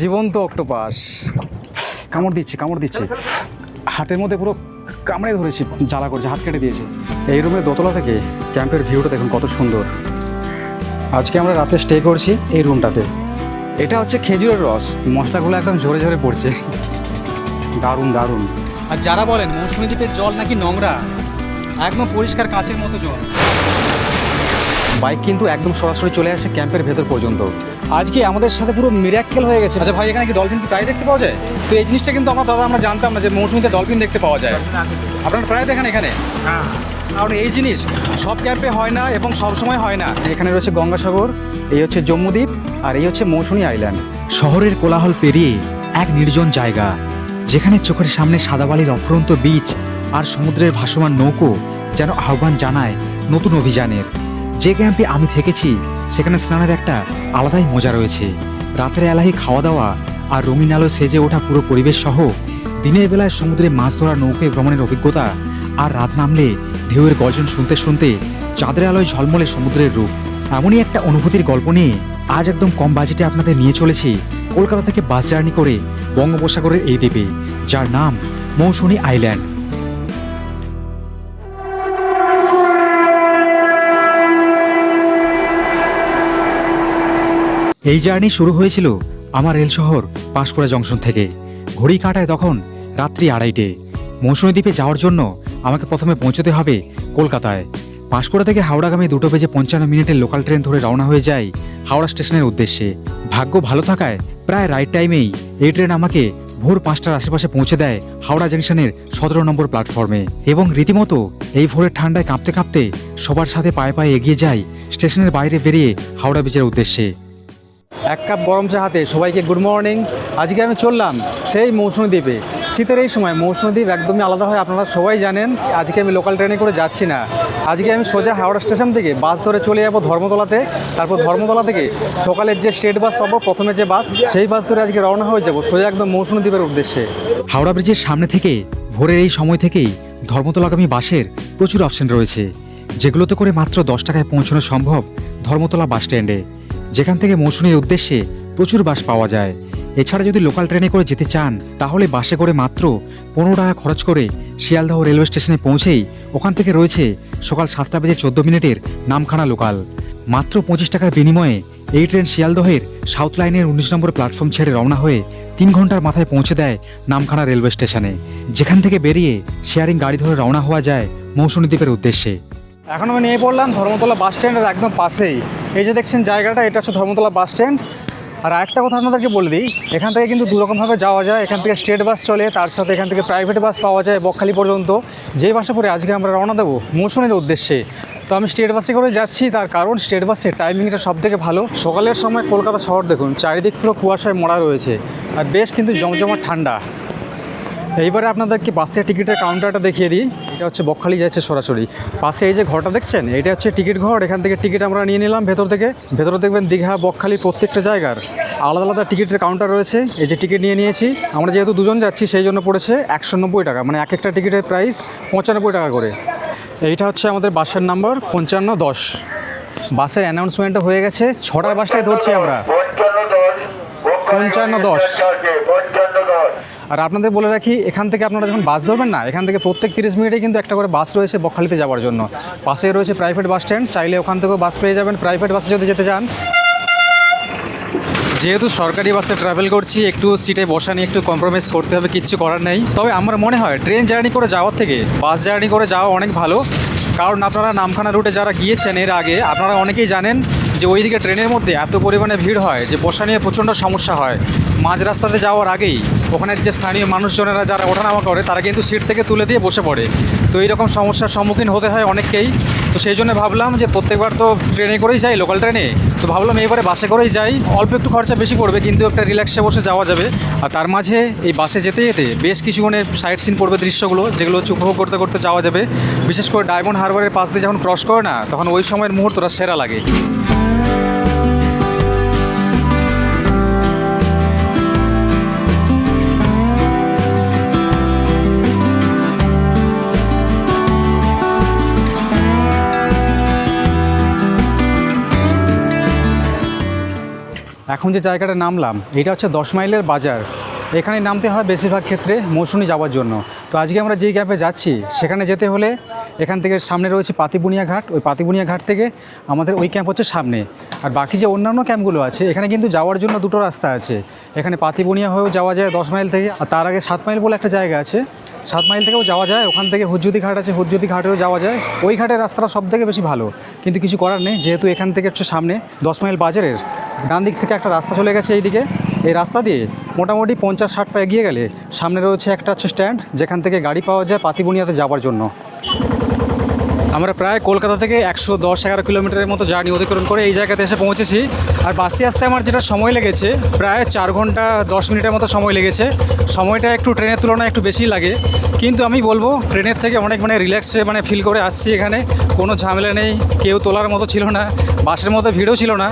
জীবন্ত অক্টোপাস কামড় দিচ্ছে হাতের মধ্যে পুরো কামড়ে ধরেছি, জ্বালা করছে, হাত কেটে দিয়েছে। এই রুমের দোতলা থেকে ক্যাম্পের ভিউটা দেখুন কত সুন্দর। আজকে আমরা রাতে স্টে করছি এই রুমটাতে। এটা হচ্ছে খেজুরের রস, মশলাগুলো একদম ঝরে ঝরে পড়ছে, দারুণ দারুণ। আর যারা বলেন মৌসুমী দ্বীপের জল নাকি নোংরা, একদম পরিষ্কার কাঁচের মতো জল। বাইক কিন্তু একদম সরাসরি চলে আসে ক্যাম্পের ভেতর পর্যন্ত। আজকে আমাদের সাথে পুরো মিরাক্কেল হয়ে গেছে। আচ্ছা ভাই, এখানে কি ডলফিন কি প্রায় দেখতে পাওয়া যায়? তো এই জিনিসটা কিন্তু আমরা জানতাম না যে মৌসুমীতে ডলফিন দেখতে পাওয়া যায়। আপনারা প্রায় দেখেন এখানে? হ্যাঁ। কারণ এই জিনিস সব ক্যাম্পে হয় না এবং সব সময় হয় না। এখানে রয়েছে গঙ্গাসাগর, এই হচ্ছে জম্মুদ্বীপ, আর এই হচ্ছে মৌসুমী আইল্যান্ড। শহরের কোলাহল পেরিয়ে এক নির্জন জায়গা, যেখানে চোখের সামনে সাদা বালির অফুরন্ত বীচ আর সমুদ্রের ভাসমান নৌকো যেন আহ্বান জানায় নতুন অভিযানের। যে ক্যাম্পে আমি থেকেছি সেখানে স্নানের একটা আলাদাই মজা রয়েছে। রাতের এলাহি খাওয়া দাওয়া আর রঙিন আলো সেজে ওঠা পুরো পরিবেশ সহ দিনের বেলায় সমুদ্রে মাছ ধরা নৌকায় ভ্রমণের অভিজ্ঞতা, আর রাত নামলে ঢেউয়ের গর্জন শুনতে শুনতে চাঁদের আলোয় ঝলমলে সমুদ্রের রূপ। এমনই একটা অনুভূতির গল্প নিয়ে আজ একদম কম বাজেটে আপনাদের নিয়ে চলেছি কলকাতা থেকে বাস জার্নি করে বঙ্গোপসাগরের এই দ্বীপে, যার নাম মৌসুমী আইল্যান্ড। এই জার্নি শুরু হয়েছিল আমার রেল শহর পাঁশকুড়া জংশন থেকে। ঘড়ি কাঁটায় তখন রাত্রি 2:30। মৌসুমী দ্বীপে যাওয়ার জন্য আমাকে প্রথমে পৌঁছতে হবে কলকাতায়। পাঁশকুড়া থেকে হাওড়াগামী 2:55 লোকাল ট্রেন ধরে রওনা হয়ে যায় হাওড়া স্টেশনের উদ্দেশ্যে। ভাগ্য ভালো থাকায় প্রায় রাইট টাইমেই এই ট্রেন আমাকে ভোর 5টার আশেপাশে পৌঁছে দেয় হাওড়া জংশনের 17 নম্বর প্ল্যাটফর্মে। এবং রীতিমতো এই ভোরের ঠান্ডায় কাঁপতে কাঁপতে সবার সাথে পায়ে পায়ে এগিয়ে যাই স্টেশনের বাইরে বেরিয়ে হাওড়া ব্রিজের উদ্দেশ্যে। এক কাপ গরম চা হাতে সবাইকে গুড মর্নিং। আজকে আমি চললাম সেই মৌসুমী দ্বীপে। শীতের এই সময় মৌসুমী দ্বীপ একদমই আলাদা হয়, আপনারা সবাই জানেন। আজকে আমি লোকাল ট্রেনে করে যাচ্ছি না, আজকে আমি সোজা হাওড়া স্টেশন থেকে বাস ধরে চলে যাবো ধর্মতলাতে। তারপর ধর্মতলা থেকে সকালের যে স্টেট বাস পাবো, প্রথমে যে বাস, সেই বাস ধরে আজকে রওনা হয়ে যাবো সোজা একদম মৌসুমী দ্বীপের উদ্দেশ্যে। হাওড়া ব্রিজের সামনে থেকে ভোরের এই সময় থেকেই ধর্মতলাগামী বাসের প্রচুর অপশন রয়েছে, যেগুলোতে করে মাত্র 10 টাকায় পৌঁছানো সম্ভব ধর্মতলা বাস স্ট্যান্ডে, যেখান থেকে মৌসুমীর উদ্দেশ্যে প্রচুর বাস পাওয়া যায়। এছাড়া যদি লোকাল ট্রেনে করে যেতে চান তাহলে বাসে করে মাত্র 15 টাকা খরচ করে শিয়ালদহ রেলওয়ে স্টেশনে পৌঁছেই ওখান থেকে রয়েছে সকাল 7:14 নামখানা লোকাল। মাত্র 25 টাকার বিনিময়ে এই ট্রেন শিয়ালদহের সাউথ লাইনের 19 নম্বর প্ল্যাটফর্ম ছেড়ে রওনা হয়ে 3 ঘন্টার মাথায় পৌঁছে দেয় নামখানা রেলওয়ে স্টেশনে, যেখান থেকে বেরিয়ে শেয়ারিং গাড়ি ধরে রওনা হওয়া যায় মৌসুমী দ্বীপের উদ্দেশ্যে। এখন আমি নিয়ে পড়লাম ধর্মতলা বাস স্ট্যান্ডের একদম পাশেই। এই যে দেখছেন জায়গাটা, এটা হচ্ছে ধর্মতলা বাস স্ট্যান্ড। আর একটা কথা আপনাদেরকে বলে দিই, এখান থেকে কিন্তু দুরকমভাবে যাওয়া যায়। এখান থেকে স্টেট বাস চলে, তার সাথে এখান থেকে প্রাইভেট বাস পাওয়া যায় বকখালি পর্যন্ত। যেই বাসে করে আজকে আমরা রওনা দেবো মৌসুমীর উদ্দেশ্যে। তো আমি স্টেট বাসে করে যাচ্ছি, তার কারণ স্টেট বাসের টাইমিংটা সব থেকে ভালো। সকালের সময় কলকাতা শহর দেখুন চারিদিক পুরো কুয়াশায় মোড়া রয়েছে, আর বেশ কিন্তু জমজমাট ঠান্ডা। এইবারে আপনাদেরকে বাসের টিকিটের কাউন্টারটা দেখিয়ে দিই। এটা হচ্ছে বকখালি যাচ্ছে সরাসরি। পাশে এই যে ঘরটা দেখছেন, এটা হচ্ছে টিকিট ঘর। এখান থেকে টিকিট আমরা নিয়ে নিলাম ভেতরে দেখবেন দীঘা, বকখালি প্রত্যেকটা জায়গার আলাদা আলাদা টিকিটের কাউন্টার রয়েছে। এই যে টিকিট নিয়ে নিয়েছি, আমরা যেহেতু দুজন যাচ্ছি সেই জন্য পড়েছে 190 টাকা, মানে এক একটা টিকিটের প্রাইস 95 টাকা করে। এইটা হচ্ছে আমাদের বাসের নাম্বার 5510। বাসের অ্যানাউন্সমেন্টও হয়ে গেছে, 6টার বাসটাই ধরছি আমরা, 5510। আর আপনাদের বলে রাখি, এখান থেকে আপনারা যখন বাস ধরবেন না, এখান থেকে প্রত্যেক 30 মিনিটে কিন্তু একটা করে বাস রয়েছে বকখালিতে যাওয়ার জন্য। পাশে রয়েছে প্রাইভেট বাস স্ট্যান্ড, চাইলে ওখান থেকেও বাস পেয়ে যাবেন প্রাইভেট বাসে যদি যেতে চান। যেহেতু সরকারি বাসে ট্রাভেল করছি, একটু সিটে বসা নিয়ে একটু কম্প্রোমাইজ করতে হবে, কিচ্ছু করার নেই। তবে আমার মনে হয় ট্রেন জার্নি করে যাওয়ার থেকে বাস জার্নি করে যাওয়া অনেক ভালো। কারণ আপনারা নামখানা রুটে যারা গিয়েছেন এর আগে, আপনারা অনেকেই জানেন যে ওইদিকে ট্রেনের মধ্যে এত পরিমাণে ভিড় হয় যে বসা নিয়ে প্রচণ্ড সমস্যা হয়। মাঝ রাস্তাতে যাওয়ার আগেই ওখানের যে স্থানীয় মানুষজনেরা যারা ওঠানামা করে তারা কিন্তু সিট থেকে তুলে দিয়ে বসে পড়ে। তো এইরকম সমস্যার সম্মুখীন হতে হয় অনেককেই। তো সেই জন্য ভাবলাম যে প্রত্যেকবার তো ট্রেনে করেই যাই, লোকাল ট্রেনে, তো ভাবলাম এবারে বাসে করেই যাই। অল্প একটু খরচা বেশি পড়বে, কিন্তু একটা রিল্যাক্সে বসে যাওয়া যাবে। আর তার মাঝে এই বাসে যেতে যেতে বেশ কিছুক্ষণে সাইট সিন পড়বে, দৃশ্যগুলো যেগুলো হচ্ছে উপভোগ করতে করতে যাওয়া যাবে। বিশেষ করে ডায়মন্ড হারবারের পাশ দিয়ে যখন ক্রস করে না, তখন ওই সময়ের মুহূর্তটা সেরা লাগে। এখন যে জায়গাটা নামলাম এটা হচ্ছে 10 মাইলের বাজার। এখানে নামতে হয় বেশিরভাগ ক্ষেত্রে মৌসুনি যাওয়ার জন্য। তো আজকে আমরা যেই ক্যাম্পে যাচ্ছি সেখানে যেতে হলে এখান থেকে সামনে রয়েছে পাতিবুনিয়া ঘাট, ওই পাতিবুনিয়া ঘাট থেকে আমাদের ওই ক্যাম্প হচ্ছে সামনে। আর বাকি যে অন্যান্য ক্যাম্পগুলো আছে এখানে কিন্তু যাওয়ার জন্য দুটো রাস্তা আছে। এখানে পাতিবুনিয়া হয়েও যাওয়া যায় 10 মাইল থেকে, আর তার আগে 7 মাইল বলে একটা জায়গা আছে, 7 মাইল থেকেও যাওয়া যায়। ওখান থেকে হুজ্জুতি ঘাট আছে, হুজ্জুতি ঘাটেও যাওয়া যায়। ওই ঘাটের রাস্তাটা সব থেকে বেশি ভালো, কিন্তু কিছু করার নেই, যেহেতু এখান থেকে হচ্ছে সামনে 10 মাইল বাজারের ডান দিক থেকে একটা রাস্তা চলে গেছে এইদিকে। এই রাস্তা দিয়ে মোটামুটি 50-60 পা এগিয়ে গেলে সামনে রয়েছে একটা হচ্ছে স্ট্যান্ড, যেখান থেকে গাড়ি পাওয়া যায় পাতিবুনিয়াতে যাওয়ার জন্য। আমরা প্রায় কলকাতা থেকে 110-11 কিলোমিটারের মতো জার্নি অতিক্রম করে এই জায়গাতে এসে পৌঁছেছি। আর বাসে আসতে আমার যেটা সময় লেগেছে প্রায় 4 ঘন্টা 10 মিনিটের মতো সময় লেগেছে। সময়টা একটু ট্রেনের তুলনায় একটু বেশি লাগে, কিন্তু আমি বলবো ট্রেনের থেকে অনেক রিল্যাক্সে ফিল করে আসছি। এখানে কোনো ঝামেলা নেই, কেউ তোলার মতো ছিল না, বাসের মধ্যে ভিড়ও ছিল না।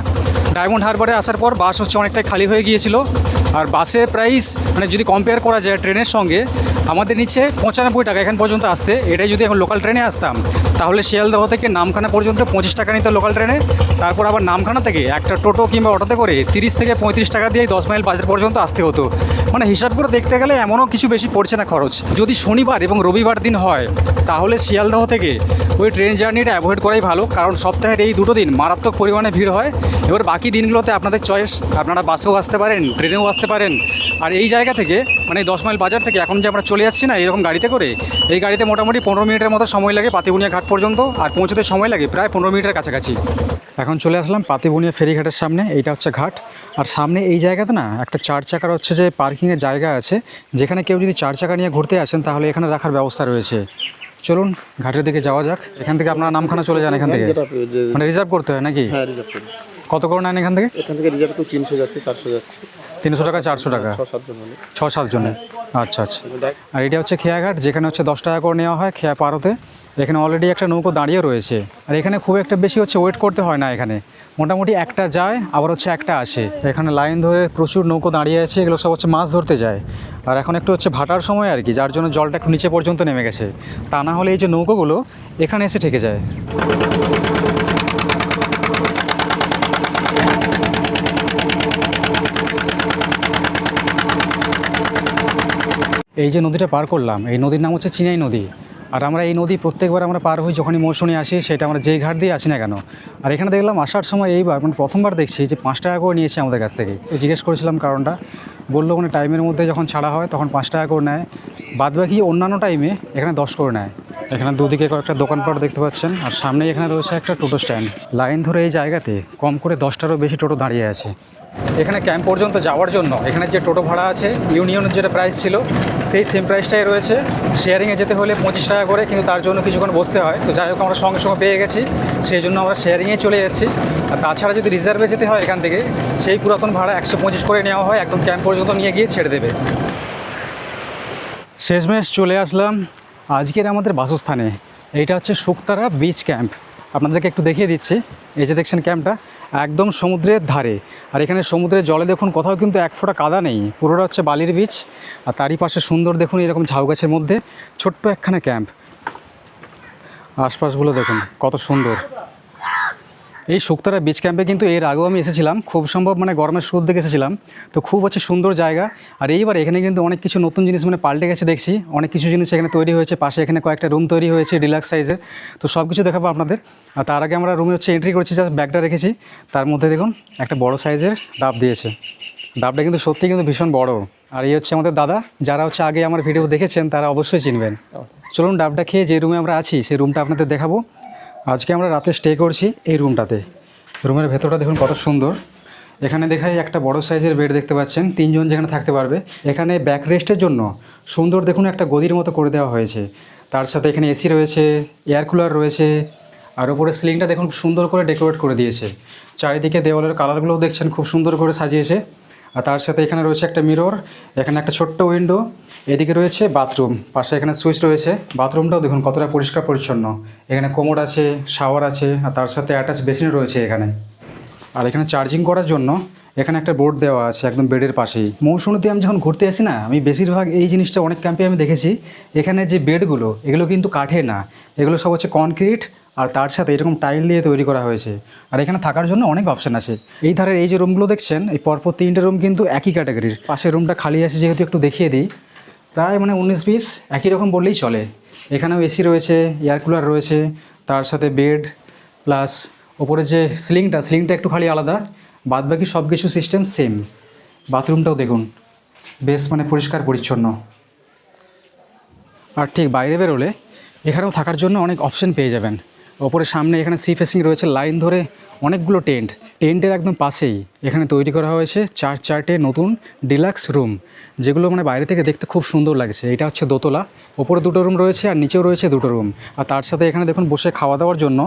ডায়মন্ড হারবারে আসার পর বাস হচ্ছে অনেকটাই খালি হয়ে গিয়েছিল। আর বাসের প্রাইস যদি কম্পেয়ার করা যায় ট্রেনের সঙ্গে, আমাদের নিচে 95 টাকা এখান পর্যন্ত আসতে। এটাই যদি এখন লোকাল ট্রেনে আসতাম তাহলে শিয়ালদহ থেকে নামখানা পর্যন্ত 25 টাকা নিত লোকাল ট্রেনে। তারপর আবার নামখানা থেকে একটা টোটো কিংবা অটোতে করে 30 থেকে 35 টাকা দিয়ে 10 মাইল বাজার পর্যন্ত আসতে হতো। হিসাব করে দেখতে গেলে এমনও কিছু বেশি পড়ছে না খরচ। যদি শনিবার এবং রবিবার দিন হয় তাহলে শিয়ালদহ থেকে ওই ট্রেন জার্নিটা অ্যাভয়েড করাই ভালো, কারণ সপ্তাহের এই দুটো দিন মারাত্মক পরিমাণে ভিড় হয়। এবার বাকি দিনগুলোতে আপনাদের চয়েস, আপনারা বাসেও আসতে পারেন, ট্রেনেও আসতে পারেন। আর এই জায়গা থেকে 10 মাইল বাজার থেকে এখন যে আমরা চলে যাচ্ছি না এরকম গাড়িতে করে, এই গাড়িতে মোটামুটি 15 মিনিটের মতো সময় লাগে পাতিবুনিয়া ঘাট পর্যন্ত, আর পৌঁছতে সময় লাগে প্রায় 15 মিনিটের কাছাকাছি। এখন চলে আসলাম পাতিবুনিয়া ফেরিঘাটের সামনে, এইটা হচ্ছে ঘাট। আর সামনে এই জায়গাতে না একটা 4 চাকার হচ্ছে যে পার্কিংয়ের জায়গা আছে, যেখানে কেউ যদি 4 চাকা নিয়ে ঘুরতে আসেন তাহলে এখানে রাখার ব্যবস্থা রয়েছে। চলুন ঘাটের দিকে যাওয়া যাক। এখান থেকে আপনারা নামখানা চলে যান এখান থেকে, রিজার্ভ করতে হয় নাকি? হ্যাঁ, রিজার্ভ করুন। কত করে নেন এখান থেকে? এখান থেকে রিজার্ভ করে 300 যাচ্ছে, 400 যাচ্ছে। 300 টাকা, 400 টাকা, 6-7 জন হলে। 6-7 জনে। আচ্ছা আচ্ছা। আর এটা হচ্ছে খেয়াঘাট, যেখানে হচ্ছে 10 টাকা করে নেওয়া হয় খেয়া পার হতে। এখানে অলরেডি একটা নৌকো দাঁড়িয়ে রয়েছে। আর এখানে খুব একটা বেশি হচ্ছে ওয়েট করতে হয় না, এখানে মোটামুটি একটা যায় আবার হচ্ছে একটা আসে। এখানে লাইন ধরে প্রচুর নৌকো দাঁড়িয়ে আছে, এগুলো সব হচ্ছে মাছ ধরতে যায়। আর এখন একটু হচ্ছে ভাটার সময় আর কি, যার জন্য জলটা একটু নিচে পর্যন্ত নেমে গেছে। তা না হলে এই যে নৌকোগুলো এখানে এসে ঠেকে যায়। এই যে নদীটা পার করলাম, এই নদীর নাম হচ্ছে চিনাই নদী। আর আমরা এই নদী প্রত্যেকবার আমরা পার হই যখনই মৌসুমে আসি, সেটা আমরা যেই ঘাট দিয়ে আসি না কেন। আর এখানে দেখলাম আসার সময় এইবার প্রথমবার দেখছি যে 5 টাকা করে নিয়েছে আমাদের কাছ থেকে। জিজ্ঞেস করেছিলাম কারণটা, বললো টাইমের মধ্যে যখন ছাড়া হয় তখন 5 টাকা করে নেয়, বাদবাকি অন্যান্য টাইমে এখানে 10 করে নেয়। এখানে দুদিকে কয়েকটা দোকানপাট দেখতে পাচ্ছেন, আর সামনেই এখানে রয়েছে একটা টোটো স্ট্যান্ড। লাইন ধরে এই জায়গাতে কম করে 10টারও বেশি টোটো দাঁড়িয়ে আছে। এখানে ক্যাম্প পর্যন্ত যাওয়ার জন্য এখানে যে টোটো ভাড়া আছে ইউনিয়নের যেটা প্রাইস ছিল সেই সেম প্রাইসটাই রয়েছে। শেয়ারিংয়ে যেতে হলে 25 টাকা করে, কিন্তু তার জন্য কিছুক্ষণ বসতে হয়। তো যাই হোক আমরা সঙ্গে সঙ্গে পেয়ে গেছি, সেই জন্য আমরা শেয়ারিংয়ে চলে যাচ্ছি। আর তাছাড়া যদি রিজার্ভে যেতে হয় এখান থেকে, সেই পুরাতন ভাড়া 125 করে নেওয়া হয়, একদম ক্যাম্প পর্যন্ত নিয়ে গিয়ে ছেড়ে দেবে। শেষমেশ চলে আসলাম আজকের আমাদের বাসস্থানে। এইটা হচ্ছে শুকতারা বিচ ক্যাম্প। আপনাদেরকে একটু দেখিয়ে দিচ্ছি। এই যে দেখছেন ক্যাম্পটা একদম সমুদ্রের ধারে। আর এখানে সমুদ্রের জলে দেখুন কোথাও কিন্তু এক ফোঁটা কাদা নেই, পুরোটা হচ্ছে বালির বিচ। আর তারই পাশে সুন্দর দেখুন এরকম ঝাউ গাছের মধ্যে ছোট্ট একখানে ক্যাম্প। আশপাশগুলো দেখুন কত সুন্দর। এই শুকতারা বিচ ক্যাম্পে কিন্তু এর আগেও আমি এসেছিলাম, খুব সম্ভব গরমের শুরুর দিকে এসেছিলাম। তো খুব হচ্ছে সুন্দর জায়গা। আর এইবার এখানে কিন্তু অনেক কিছু নতুন জিনিস পাল্টে গেছে দেখছি, অনেক কিছু জিনিস এখানে তৈরি হয়েছে। পাশে এখানে কয়েকটা রুম তৈরি হয়েছে ডিলাক্স সাইজের। তো সব কিছু দেখাবো আপনাদের। আর তার আগে আমরা রুমে হচ্ছে এন্ট্রি করেছি, জাস্ট ব্যাগটা রেখেছি। তার মধ্যে দেখুন একটা বড় সাইজের ডাব দিয়েছে। ডাবটা কিন্তু সত্যি কিন্তু ভীষণ বড়। আর এই হচ্ছে আমাদের দাদা, যারা হচ্ছে আগে আমার ভিডিও দেখেছেন তারা অবশ্যই চিনবেন। চলুন ডাবটা খেয়ে যে রুমে আমরা আছি সেই রুমটা আপনাদের দেখাবো। আজকে আমরা রাতে স্টে করছি এই রুমটাতে। রুমের ভেতরটা দেখুন কত সুন্দর। এখানে দেখাই একটা বড় সাইজের বেড দেখতে পাচ্ছেন, 3 জন যেখানে থাকতে পারবে। এখানে ব্যাক রেস্টের জন্য সুন্দর দেখুন একটা গদির মতো করে দেওয়া হয়েছে। তার সাথে এখানে এসি রয়েছে, এয়ার কুলার রয়েছে। আর উপরে সিলিংটা দেখুন সুন্দর করে ডেকোরেট করে দিয়েছে। চারিদিকে দেওয়ালের কালারগুলোও দেখছেন খুব সুন্দর করে সাজিয়েছে। আর তার সাথে এখানে রয়েছে একটা মিরর, এখানে একটা ছোট্ট উইন্ডো, এদিকে রয়েছে বাথরুম, পাশে এখানে সুইচ রয়েছে। বাথরুমটাও দেখুন কতটা পরিষ্কার পরিচ্ছন্ন। এখানে কোমোড আছে, শাওয়ার আছে, আর তার সাথে অ্যাটাচ বেসিন রয়েছে এখানে। আর এখানে চার্জিং করার জন্য এখানে একটা বোর্ড দেওয়া আছে একদম বেডের পাশেই। মৌসুমীতে আমি যখন ঘুরতে আসি না, আমি বেশিরভাগ এই জিনিসটা অনেক ক্যাম্পে আমি দেখেছি, এখানে যে বেডগুলো এগুলো কিন্তু কাঠের না, এগুলো সব হচ্ছে কনক্রিট আর তার সাথে এরকম টাইল দিয়ে তৈরি করা হয়েছে। আর এখানে থাকার জন্য অনেক অপশান আছে। এই ধারের এই যে রুমগুলো দেখছেন, এই পরপর 3টে রুম কিন্তু একই ক্যাটাগরির। পাশের রুমটা খালি আছে যেহেতু একটু দেখিয়ে দিই, প্রায় মানে 19-20 একই রকম বললেই চলে। এখানেও এসি রয়েছে, এয়ার কুলার রয়েছে, তার সাথে বেড প্লাস ওপরে যে সিলিংটা একটু খালি আলাদা, বাদবাকি সব কিছু সিস্টেম সেম। বাথরুমটাও দেখুন বেশ মানে পরিষ্কার পরিচ্ছন্ন। আর ঠিক বাইরে বেরোলে এখানেও থাকার জন্য অনেক অপশন পেয়ে যাবেন। ওপরে সামনে এখানে সি ফেসিং রয়েছে, লাইন ধরে অনেকগুলো টেন্টের একদম পাশেই এখানে তৈরি করা হয়েছে 4টে নতুন ডিলাক্স রুম, যেগুলো মানে বাইরে থেকে দেখতে খুব সুন্দর লাগছে। এটা হচ্ছে দোতলা, ওপরে 2টো রুম রয়েছে আর নিচেও রয়েছে 2টো রুম। আর তার সাথে এখানে দেখুন বসে খাওয়া দাওয়ার জন্য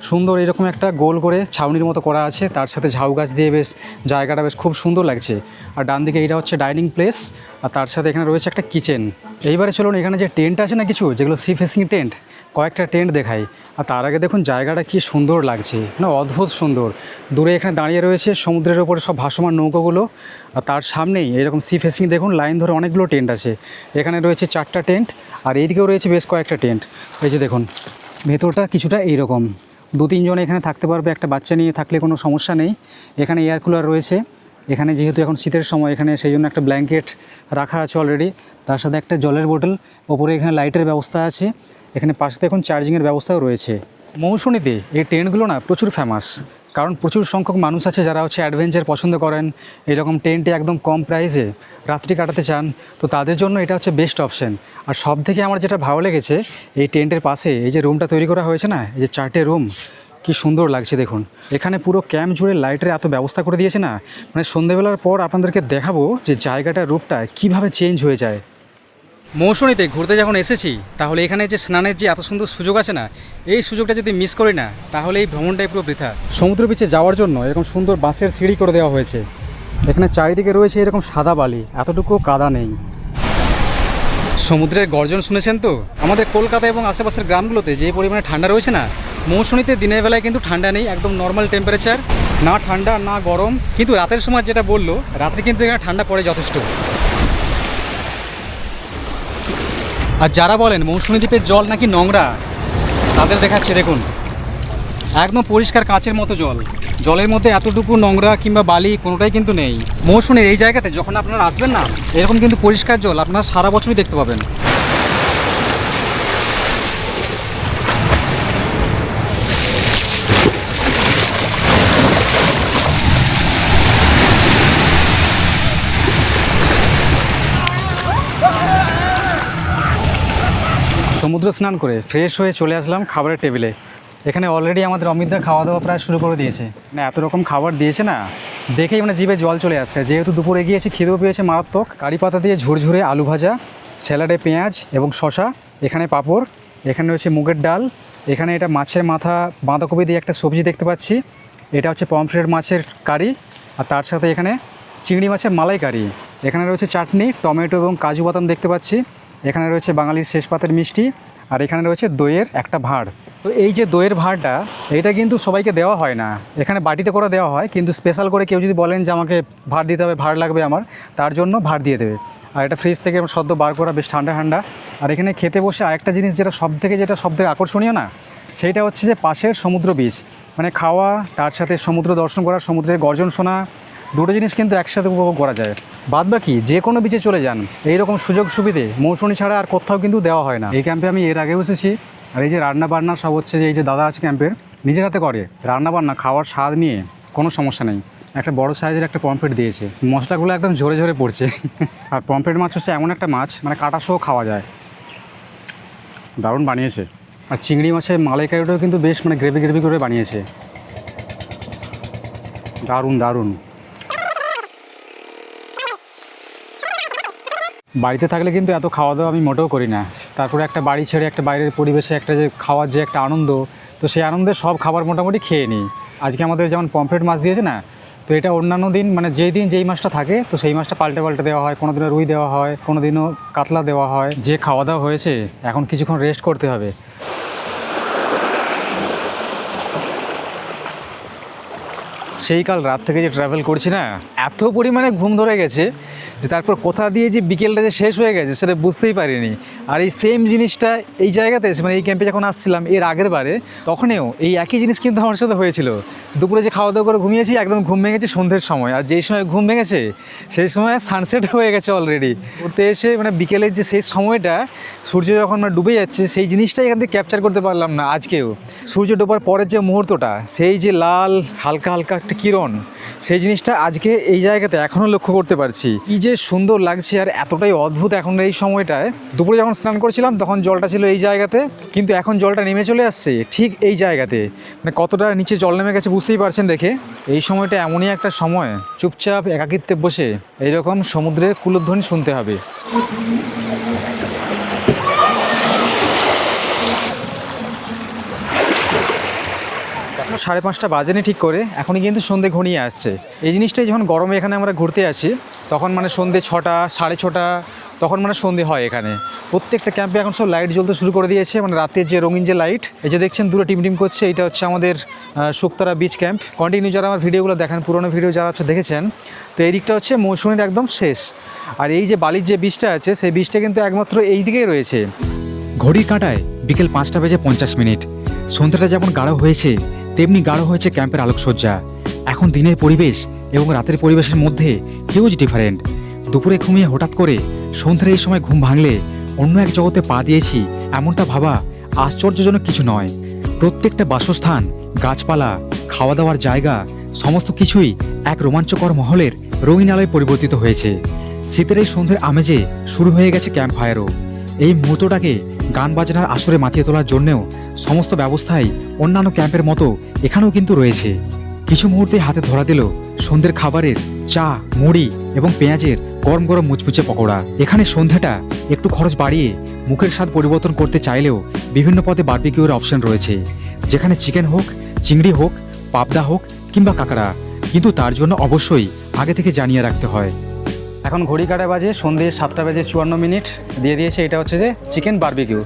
সুন্দর এরকম একটা গোল করে ছাউনির মতো করা আছে, তার সাথে ঝাউ গাছ দিয়ে বেশ জায়গাটা বেশ খুব সুন্দর লাগছে। আর ডান দিকে এটা হচ্ছে ডাইনিং প্লেস, আর তার সাথে এখানে রয়েছে একটা কিচেন। এইবারে চলুন এখানে যে টেন্ট আছে না কিছু, যেগুলো সি ফেসিং টেন্ট, কয়েকটা টেন্ট দেখাই। আর তার আগে দেখুন জায়গাটা কি সুন্দর লাগছে, না অদ্ভুত সুন্দর। দূরে এখানে দাঁড়িয়ে রয়েছে সমুদ্রের ওপরে সব ভাসমান নৌকোগুলো, আর তার সামনেই এরকম সি ফেসিং দেখুন লাইন ধরে অনেকগুলো টেন্ট আছে। এখানে রয়েছে 4টা টেন্ট, আর এইদিকেও রয়েছে বেশ কয়েকটা টেন্ট। এই যে দেখুন ভেতরটা কিছুটা এইরকম, 2-3 জন এখানে থাকতে পারবে, একটা বাচ্চা নিয়ে থাকলে কোনো সমস্যা নেই। এখানে এয়ার কুলার রয়েছে, এখানে যেহেতু এখন শীতের সময় এখানে সেই জন্য একটা ব্ল্যাঙ্কেট রাখা আছে অলরেডি, তার সাথে একটা জলের বোতল, ওপরে এখানে লাইটের ব্যবস্থা আছে। এখানে পাশে এখন চার্জিংয়ের ব্যবস্থাও রয়েছে। মৌসুমীতে এই টেন্টগুলো না প্রচুর ফেমাস, কারণ প্রচুর সংখ্যক মানুষ আছে যারা হচ্ছে অ্যাডভেঞ্চার পছন্দ করেন, এরকম টেন্টে একদম কম প্রাইসে রাত্রি কাটাতে চান, তো তাদের জন্য এটা হচ্ছে বেস্ট অপশন। আর সব থেকে আমার যেটা ভালো লেগেছে, এই টেন্টের পাশে এই যে রুমটা তৈরি করা হয়েছে না, এই যে 4টে রুম, কি সুন্দর লাগছে দেখুন। এখানে পুরো ক্যাম্প জুড়ে লাইটের এত ব্যবস্থা করে দিয়েছে না, মানে সন্ধ্যেবেলার পর আপনাদেরকে দেখাবো যে জায়গাটার রূপটা কিভাবে চেঞ্জ হয়ে যায়। মৌসুমীতে ঘুরতে যখন এসেছি, তাহলে এখানে যে স্নানের যে এত সুন্দর সুযোগ আছে না, এই সুযোগটা যদি মিস করি না, তাহলে এই ভ্রমণটাই পুরো বৃথা। সমুদ্র বিচে যাওয়ার জন্য এরকম সুন্দর বাঁশের সিঁড়ি করে দেওয়া হয়েছে। এখানে চারিদিকে রয়েছে এরকম সাদা বালি, এতটুকু কাদা নেই। সমুদ্রের গর্জন শুনেছেন তো? আমাদের কলকাতা এবং আশেপাশের গ্রামগুলোতে যে পরিমাণে ঠান্ডা রয়েছে না, মৌসুমীতে দিনের বেলায় কিন্তু ঠান্ডা নেই, একদম নর্মাল টেম্পারেচার, না ঠান্ডা না গরম। কিন্তু রাতের সময় যেটা বললো, রাত্রে কিন্তু এখানে ঠান্ডা পড়ে যথেষ্ট। আর যারা বলেন মৌসুমী দ্বীপের জল নাকি নোংরা, তাদের দেখাচ্ছে দেখুন একদম পরিষ্কার কাঁচের মতো জল, জলের মধ্যে এতটুকু নোংরা কিংবা বালি কোনোটাই কিন্তু নেই। মৌসুমীর এই জায়গাতে যখন আপনারা আসবেন না, এরকম কিন্তু পরিষ্কার জল আপনারা সারা বছরই দেখতে পাবেন। সমুদ্র স্নান করে ফ্রেশ হয়ে চলে আসলাম খাবারের টেবিলে। এখানে অলরেডি আমাদের অমিতদা খাওয়া দাওয়া প্রায় শুরু করে দিয়েছে। না এত রকম খাবার দিয়েছে না, দেখেই মানে জিভে জল চলে আসছে। যেহেতু দুপুরে গিয়েছি, খিদেও পেয়েছে মারাত্মক। কারি পাতা দিয়ে ঝুরঝুরে আলু ভাজা, স্যালাডে পেঁয়াজ এবং শশা, এখানে পাঁপড়, এখানে রয়েছে মুগের ডাল, এখানে এটা মাছের মাথা বাঁধাকপি দিয়ে একটা সবজি দেখতে পাচ্ছি, এটা হচ্ছে পমফ্রেট মাছের কারি, আর তার সাথে এখানে চিংড়ি মাছের মালাইকারি, এখানে রয়েছে চাটনি, টমেটো এবং কাজু বাদাম দেখতে পাচ্ছি, এখানে রয়েছে বাঙালির শেষ পাতের মিষ্টি, আর এখানে রয়েছে দইয়ের একটা ভাঁড়। তো এই যে দইয়ের ভাঁড়টা, এটা কিন্তু সবাইকে দেওয়া হয় না, এখানে বাটিতে করে দেওয়া হয়, কিন্তু স্পেশাল করে কেউ যদি বলেন যে আমাকে ভাঁড় দিতে হবে, ভাঁড় লাগবে আমার, তার জন্য ভাঁড় দিয়ে দেবে। আর এটা ফ্রিজ থেকে সদ্য বার করা, বেশ ঠান্ডা ঠান্ডা। আর এখানে খেতে বসে আরেকটা জিনিস যেটা সব থেকে আকর্ষণীয় না, সেইটা হচ্ছে যে পাশের সমুদ্র বীচ, মানে খাওয়া, তার সাথে সমুদ্র দর্শন করা, সমুদ্রের গর্জন শোনা, দুটো জিনিস কিন্তু একসাথে উপভোগ করা যায়। বাদবাকি যে কোনো বিচে চলে যান, এইরকম সুযোগ সুবিধে মৌসুমী ছাড়া আর কোথাও কিন্তু দেওয়া হয় না। এই ক্যাম্পে আমি এর আগেও এসেছি, আর এই যে রান্না বান্না সব হচ্ছে যে এই যে দাদা আছে ক্যাম্পের, নিজের হাতে করে রান্না বান্না, খাওয়ার স্বাদ নিয়ে কোনো সমস্যা নেই। একটা বড় সাইজের একটা পমফ্রেট দিয়েছে, মশলাগুলো একদম ঝরে ঝরে পড়ছে। আর পমফ্রেট মাছ হচ্ছে এমন একটা মাছ, মানে কাটা সহ খাওয়া যায়, দারুণ বানিয়েছে। আর চিংড়ি মাছের মালাইকারিটাও কিন্তু বেশ মানে গ্রেভি করে বানিয়েছে, দারুণ দারুণ। বাড়িতে থাকলে কিন্তু এত খাওয়া দাওয়া আমি মোটেও করি না, তারপরে একটা বাড়ি ছেড়ে একটা বাইরের পরিবেশে একটা যে খাওয়ার যে একটা আনন্দ, তো সেই আনন্দে সব খাবার মোটামুটি খেয়ে নিই। আজকে আমাদের যেমন পমফ্রেট মাছ দিয়েছে না, তো এটা অন্যান্য দিন মানে যেই মাছটা থাকে, তো সেই মাছটা পাল্টে দেওয়া হয়, কোনো দিনও রুই দেওয়া হয়, কোনো দিনও কাতলা দেওয়া হয়। যে খাওয়া দাওয়া হয়েছে, এখন কিছুক্ষণ রেস্ট করতে হবে। সেই কাল রাত থেকে যে ট্রাভেল করছি না, এত পরিমাণে ঘুম ধরে গেছে যে তারপর কোথা দিয়ে যে বিকেলটা যে শেষ হয়ে গেছে সেটা বুঝতেই পারিনি। আর এই সেম জিনিসটা এই জায়গাতে মানে এই ক্যাম্পে যখন আসছিলাম এর আগের বারে, তখনও এই একই জিনিস কিন্তু আমার সাথে হয়েছিল। দুপুরে যে খাওয়া দাওয়া করে ঘুমিয়েছি, একদম ঘুম ভেঙেছে সন্ধ্যের সময়, আর যেই সময় ঘুম ভেঙেছে সেই সময় সানসেট হয়ে গেছে অলরেডি। ঘুরতে এসে মানে বিকেলের যে সেই সময়টা সূর্য যখন মানে ডুবে যাচ্ছে, সেই জিনিসটাই এখান থেকে ক্যাপচার করতে পারলাম না আজকেও। সূর্য ডোবার পরের যে মুহূর্তটা, সেই যে লাল হালকা হালকা একটা কিরণ, সেই জিনিসটা আজকে এই জায়গাতে এখনও লক্ষ্য করতে পারছি। কি যে সুন্দর লাগছে আর এতটাই অদ্ভুত এখন এই সময়টায়। দুপুরে যখন স্নান করছিলাম তখন জলটা ছিল এই জায়গাতে, কিন্তু এখন জলটা নেমে চলে আসছে ঠিক এই জায়গাতে। মানে কতটা নিচে জল নেমে গেছে বুঝতেই পারছেন দেখে। এই সময়টা এমনই একটা সময় চুপচাপ একাকিত্বে বসে এইরকম সমুদ্রের কুলধ্বনি শুনতে হবে। 5:30 বাজেনি ঠিক করে, এখনই কিন্তু সন্ধে ঘনিয়ে আসছে। এই জিনিসটাই যখন গরমে এখানে আমরা ঘুরতে আসি তখন মানে সন্ধে 6টা 6:30 তখন মানে সন্ধে হয় এখানে। প্রত্যেকটা ক্যাম্পে এখন সব লাইট জ্বলতে শুরু করে দিয়েছে, মানে রাতের যে রঙিন যে লাইট, এই যে দেখছেন দূরে টিম করছে, এটা হচ্ছে আমাদের শুকতারা বিচ ক্যাম্প। কন্টিনিউ যারা আমার ভিডিওগুলো দেখেন, পুরোনো ভিডিও যারা হচ্ছে দেখেছেন, তো এই দিকটা হচ্ছে মৌসুমীর একদম শেষ। আর এই যে বালির যে বিচটা আছে, সেই বিচটা কিন্তু একমাত্র এই দিকেই রয়েছে। ঘড়ির কাঁটায় বিকেল 5:50 সন্ধ্যাটা যেমন গাঢ় হয়েছে তেমনি গাঢ় হয়েছে ক্যাম্পের আলোকসজ্জা। এখন দিনের পরিবেশ এবং রাতের পরিবেশের মধ্যে হিউজ ডিফারেন্ট। দুপুরে ঘুমিয়ে হঠাৎ করে সন্ধ্যার এই সময় ঘুম ভাঙলে অন্য এক জগতে পা দিয়েছি এমনটা ভাবা আশ্চর্যজনক কিছু নয়। প্রত্যেকটা বাসস্থান, গাছপালা, খাওয়া দাওয়ার জায়গা, সমস্ত কিছুই এক রোমাঞ্চকর মহলের রঙিন আলোয় পরিবর্তিত হয়েছে। শীতের এই সন্ধ্যের আমেজে শুরু হয়ে গেছে ক্যাম্প ফায়ারও। এই মুহূর্তটাকে গান বাজনার আসরে মাতিয়ে তোলার জন্যেও সমস্ত ব্যবস্থাই অন্যান্য ক্যাম্পের মতো এখানেও কিন্তু রয়েছে। কিছু মুহূর্তে হাতে ধরা দিল সন্ধ্যের খাবারের চা, মুড়ি এবং পেঁয়াজের গরম গরম মুচমুচে পকোড়া। এখানে সন্ধ্যাটা একটু খরচ বাড়িয়ে মুখের স্বাদ পরিবর্তন করতে চাইলেও বিভিন্ন পদে বারবিকিউর অপশন রয়েছে, যেখানে চিকেন হোক, চিংড়ি হোক, পাবদা হোক কিংবা কাঁকড়া, কিন্তু তার জন্য অবশ্যই আগে থেকে জানিয়ে রাখতে হয়। এখন ঘড়ি কাটা বাজে সন্ধ্যে 7:54 দিয়ে দিয়েছে। এটা হচ্ছে যে চিকেন বারবিকিউ।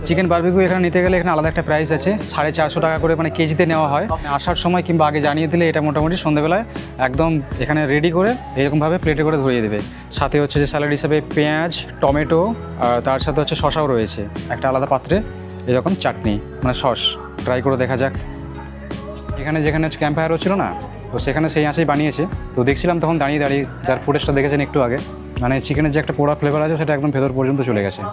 চিকেন বারবিকিউ এখানে নিতে গেলে এখানে আলাদা একটা প্রাইস আছে, 450 টাকা করে মানে কেজিতে নেওয়া হয়। আসার সময় কিংবা আগে জানিয়ে দিলে এটা মোটামুটি সন্ধ্যেবেলায় একদম এখানে রেডি করে এরকমভাবে প্লেটে করে ধরিয়ে দেবে। সাথে হচ্ছে যে স্যালাড হিসাবে পেঁয়াজ, টমেটো, আর তার সাথে হচ্ছে শসাও রয়েছে একটা আলাদা পাত্রে, এরকম চাটনি মানে সস। ট্রাই করে দেখা যাক। এখানে যেখানে হচ্ছে ক্যাম্প ফায়ার হচ্ছিল না, তো সেখানে সেই আঁচেই বানিয়েছে। তো দেখছিলাম তখন দাঁড়িয়ে দাঁড়িয়ে, যার ফুটেজটা দেখেছেন একটু আগে, মানে চিকেনের যে একটা পোড়া ফ্লেভার আছে সেটা একদম ভেতর পর্যন্ত চলে গেছে।